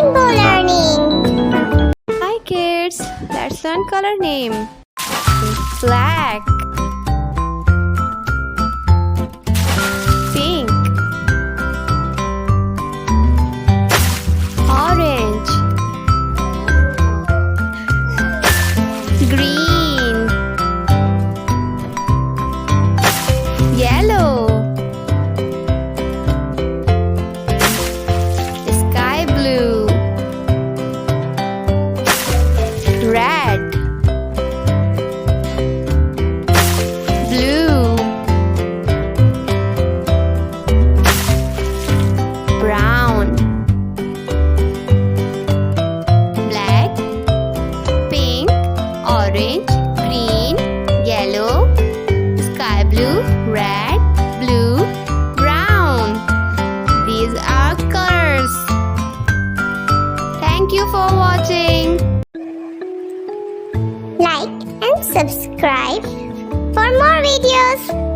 rainbow learning. Hi kids, let's learn color name. Black, pink, orange, green, yellow, sky blue, red, blue, brown, black, pink, orange, green, yellow, sky blue, red, blue, brown. These are colors. Thank you for watching. Like and subscribe for more videos.